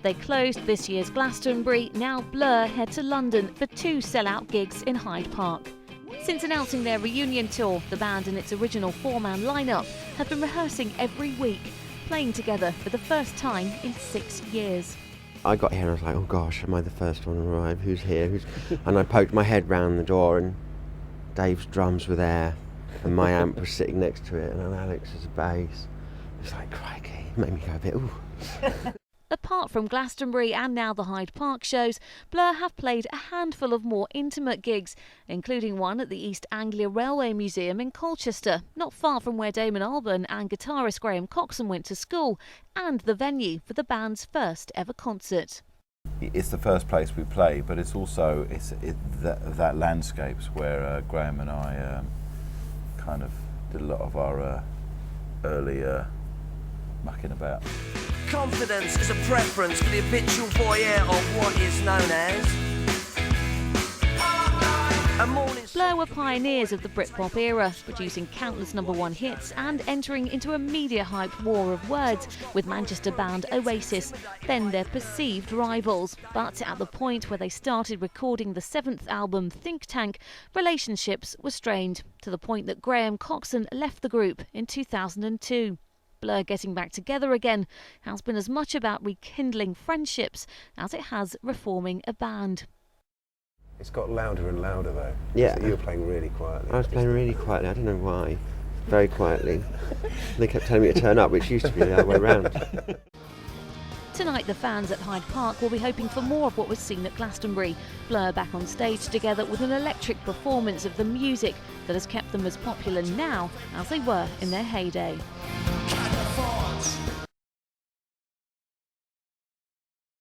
They closed this year's Glastonbury. Now Blur head to London for 2 sell-out gigs in Hyde Park. Since announcing their reunion tour, the band and its original 4-man lineup have been rehearsing every week, playing together for the first time in 6 years. I got here and I was like, oh gosh, am I the first one to arrive? Who's here? And I poked my head round the door and Dave's drums were there and my amp was sitting next to it and Alex's bass. It's like, crikey, it made me go a bit, ooh. Apart from Glastonbury and now the Hyde Park shows, Blur have played a handful of more intimate gigs, including one at the East Anglia Railway Museum in Colchester, not far from where Damon Albarn and guitarist Graham Coxon went to school, and the venue for the band's first ever concert. It's the first place we play, but it's also that landscapes where Graham and I kind of did a lot of our early mucking about. Confidence is a preference for the habitual voyeur of what is known as a morning. Blur were pioneers of the Britpop era, producing countless #1 hits and entering into a media-hyped war of words with Manchester band Oasis, then their perceived rivals. But at the point where they started recording the 7th album, Think Tank, relationships were strained, to the point that Graham Coxon left the group in 2002. Blur getting back together again has been as much about rekindling friendships as it has reforming a band. It's got louder and louder though. Yeah. So you were playing really quietly. I was playing really quietly, I don't know why. Very quietly. They kept telling me to turn up, which used to be the other way around. Tonight the fans at Hyde Park will be hoping for more of what was seen at Glastonbury. Blur back on stage together with an electric performance of the music that has kept them as popular now as they were in their heyday.